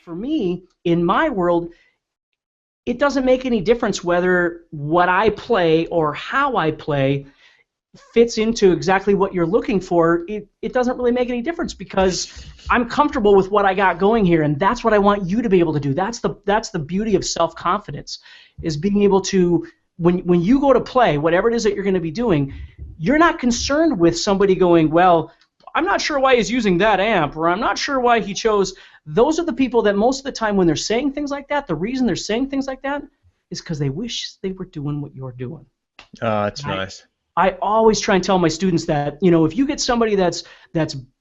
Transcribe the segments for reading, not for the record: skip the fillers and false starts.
for me, in my world, it doesn't make any difference whether what I play or how I play fits into exactly what you're looking for. It doesn't really make any difference because I'm comfortable with what I got going here, and that's what I want you to be able to do. That's the beauty of self-confidence, is being able to, when you go to play, whatever it is that you're going to be doing, you're not concerned with somebody going, well, I'm not sure why he's using that amp, or I'm not sure why he chose. Those are the people that most of the time when they're saying things like that, the reason they're saying things like that is because they wish they were doing what you're doing. That's nice. I always try and tell my students that, if you get somebody that's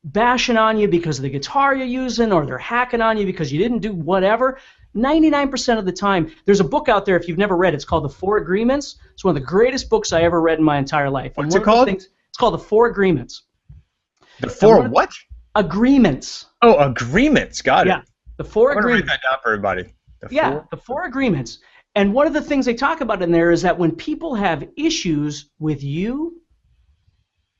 bashing on you because of the guitar you're using, or they're hacking on you because you didn't do whatever, 99% of the time, there's a book out there if you've never read it. It's called The Four Agreements. It's one of the greatest books I ever read in my entire life. What's it called? It's called The Four Agreements. The Four what? Agreements. Oh, agreements. Got it. Yeah, The Four I'm Agreements. Write that down for everybody. The Four Agreements. And one of the things they talk about in there is that when people have issues with you,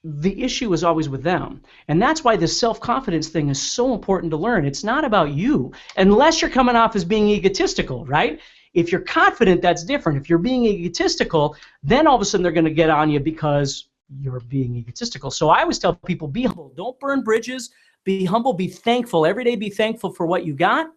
the issue is always with them. And that's why this self-confidence thing is so important to learn. It's not about you, unless you're coming off as being egotistical, right? If you're confident, that's different. If you're being egotistical, then all of a sudden they're going to get on you because you're being egotistical. So I always tell people, be humble. Don't burn bridges. Be humble. Be thankful. Every day be thankful for what you got.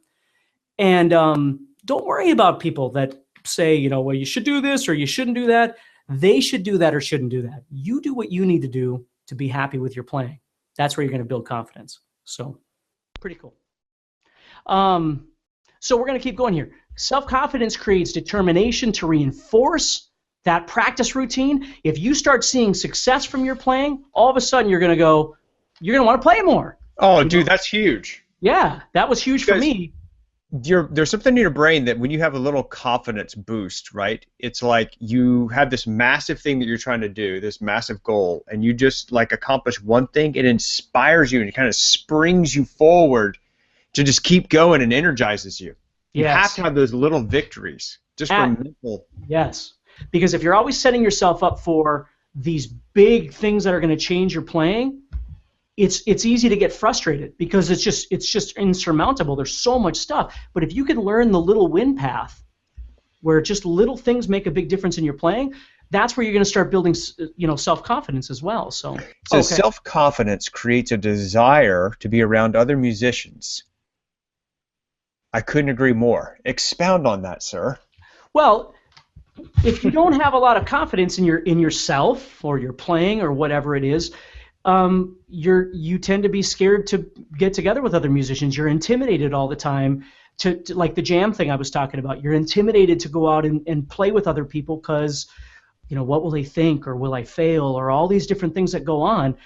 And don't worry about people that say, well, you should do this or you shouldn't do that. They should do that or shouldn't do that. You do what you need to do to be happy with your playing. That's where you're going to build confidence. So, pretty cool. So we're going to keep going here. Self-confidence creates determination to reinforce that practice routine. If you start seeing success from your playing, all of a sudden you're going to want to play more. Oh, dude, that's huge. Yeah, that was huge for me. There's something in your brain that when you have a little confidence boost, right? It's like you have this massive thing that you're trying to do, this massive goal, and you just like accomplish one thing. It inspires you and it kind of springs you forward to just keep going and energizes you. You have to have those little victories just for mental. Yes, because if you're always setting yourself up for these big things that are going to change your playing, it's easy to get frustrated because it's just insurmountable. There's so much stuff. But if you can learn the little win path, where just little things make a big difference in your playing, that's where you're going to start building, self-confidence as well. So self-confidence creates a desire to be around other musicians. I couldn't agree more. Expound on that, sir. Well, if you don't have a lot of confidence in yourself or your playing or whatever it is, you tend to be scared to get together with other musicians. You're intimidated all the time to like the jam thing I was talking about. You're intimidated to go out and play with other people because, what will they think, or will I fail, or all these different things that go on.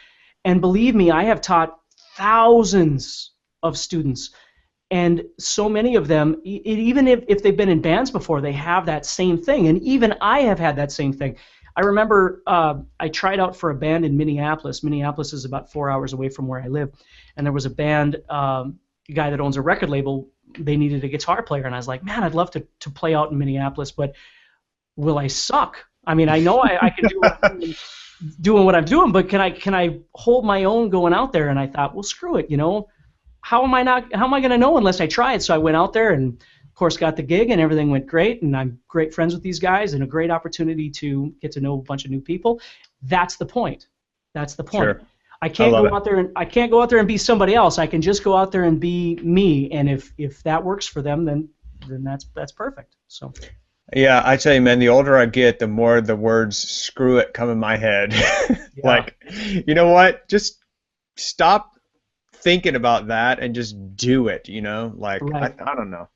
And believe me, I have taught thousands of students, and so many of them, even if they've been in bands before, they have that same thing. And even I have had that same thing. I remember I tried out for a band in Minneapolis. Minneapolis is about 4 hours away from where I live. And there was a band, a guy that owns a record label, they needed a guitar player. And I was like, man, I'd love to play out in Minneapolis, but will I suck? I mean, I know I can do doing what I'm doing, but can I hold my own going out there? And I thought, well, screw it, How am I going to know unless I try it? So I went out there and, of course, got the gig, and everything went great, and I'm great friends with these guys, and a great opportunity to get to know a bunch of new people. That's the point. That's the point. Sure. I can't go out there and be somebody else. I can just go out there and be me, and if that works for them, then that's perfect. So. Yeah, I tell you, man, the older I get, the more the words "screw it" come in my head. Yeah. Like, you know what? Just stop thinking about that and just do it. Like right. I don't know.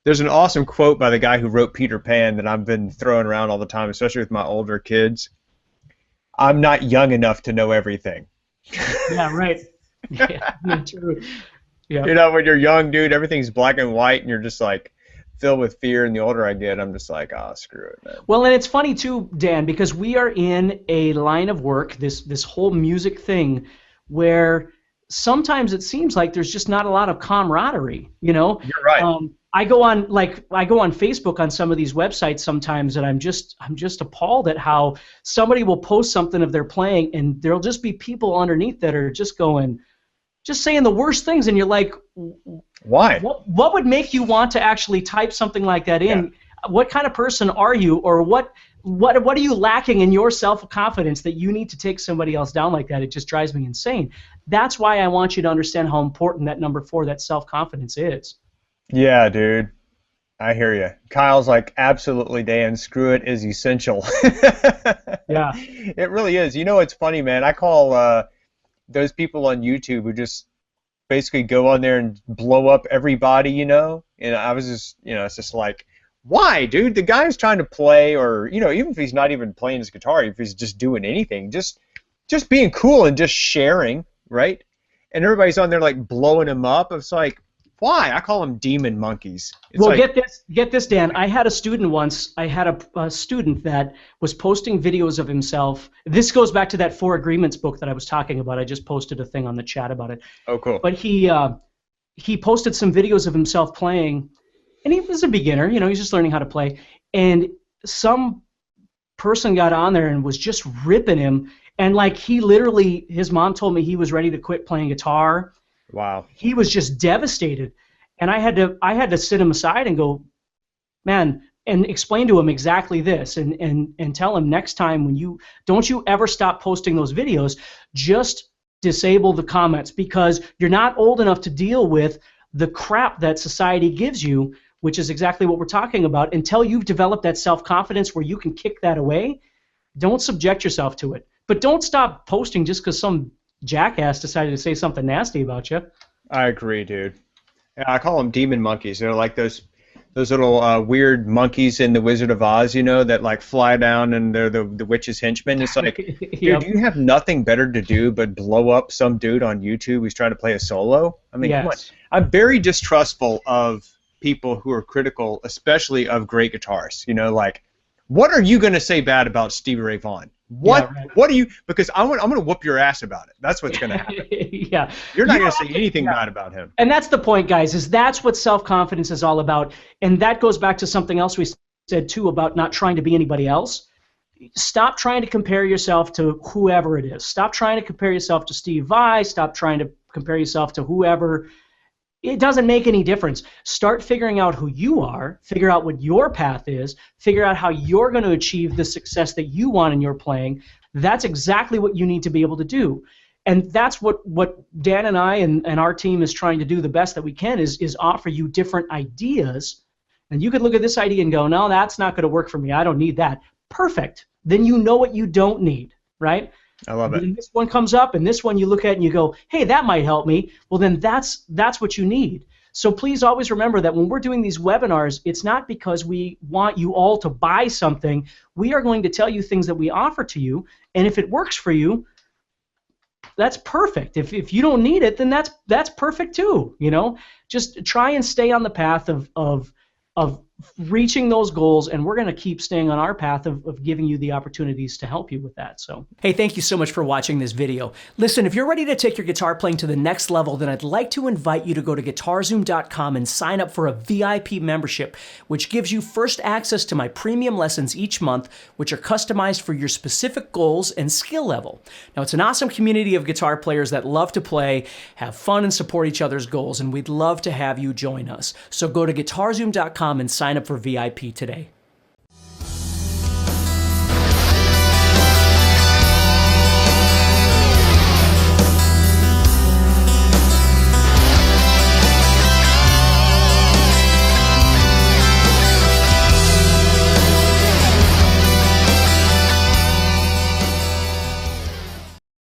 There's an awesome quote by the guy who wrote Peter Pan that I've been throwing around all the time, especially with my older kids. I'm not young enough to know everything. Yeah, right. Yeah, true. Yeah. When you're young, dude, everything's black and white, and you're just like filled with fear. And the older I get, I'm just like, screw it, man. Well, and it's funny too, Dan, because we are in a line of work, this whole music thing, where sometimes it seems like there's just not a lot of camaraderie. You're right. I go on Facebook on some of these websites sometimes, and I'm just appalled at how somebody will post something of their playing, and there'll just be people underneath that are just going, just saying the worst things, and you're like, why? What would make you want to actually type something like that in? Yeah. What kind of person are you, or what are you lacking in your self-confidence that you need to take somebody else down like that? It just drives me insane. That's why I want you to understand how important that number 4, that self-confidence is. Yeah, dude. I hear you. Kyle's like, absolutely, Dan. Screw it is essential. Yeah. It really is. You know, it's funny, man. I call those people on YouTube who just basically go on there and blow up everybody, you know? And I was just, you know, it's just like, why, dude? The guy's trying to play, or, you know, even if he's not even playing his guitar, if he's just doing anything, just being cool and just sharing, right? And everybody's on there like blowing him up. It's like, why? I call them demon monkeys. It's well, like, get this, Dan. I had a student once. I had a student that was posting videos of himself. This goes back to that 4 Agreements book that I was talking about. I just posted a thing on the chat about it. Oh, cool. But he posted some videos of himself playing, and he was a beginner. You know, he's just learning how to play. And some person got on there and was just ripping him. And like he literally, his mom told me he was ready to quit playing guitar. Wow. He was just devastated. And I had to sit him aside and go, man, and explain to him exactly this, and tell him next time when don't you ever stop posting those videos, just disable the comments, because you're not old enough to deal with the crap that society gives you, which is exactly what we're talking about. Until you've developed that self-confidence where you can kick that away, don't subject yourself to it. But don't stop posting just because some jackass decided to say something nasty about you. I agree, dude. Yeah, I call them demon monkeys. They're like those little weird monkeys in the Wizard of Oz, you know, that like fly down and they're the witch's henchmen. It's like, dude, do you have nothing better to do but blow up some dude on YouTube who's trying to play a solo? I mean, come on. I'm very distrustful of people who are critical, especially of great guitarists. You know, like, what are you going to say bad about Stevie Ray Vaughan? What are you? Because I'm going to whoop your ass about it. That's what's going to happen. Yeah. You're not going to say anything bad about him. And that's the point, guys, is that's what self-confidence is all about. And that goes back to something else we said, too, about not trying to be anybody else. Stop trying to compare yourself to whoever it is. Stop trying to compare yourself to Steve Vai. Stop trying to compare yourself to whoever. It doesn't make any difference. Start figuring out who you are, figure out what your path is, figure out how you're going to achieve the success that you want in your playing. That's exactly what you need to be able to do. And that's what Dan and I and our team is trying to do the best that we can, is offer you different ideas. And you could look at this idea and go, no, that's not going to work for me. I don't need that. Perfect. Then you know what you don't need, right? I love it. And this one comes up, and this one you look at and you go, hey, that might help me. Well, then that's what you need. So please always remember that when we're doing these webinars, it's not because we want you all to buy something. We are going to tell you things that we offer to you, and if it works for you, that's perfect. If you don't need it, then that's perfect too. You know, just try and stay on the path of reaching those goals, and we're going to keep staying on our path of giving you the opportunities to help you with that. So, hey, thank you so much for watching this video. Listen, if you're ready to take your guitar playing to the next level, then I'd like to invite you to go to guitarzoom.com and sign up for a VIP membership, which gives you first access to my premium lessons each month, which are customized for your specific goals and skill level. Now, it's an awesome community of guitar players that love to play, have fun, and support each other's goals, and we'd love to have you join us. So go to guitarzoom.com and sign up for VIP today.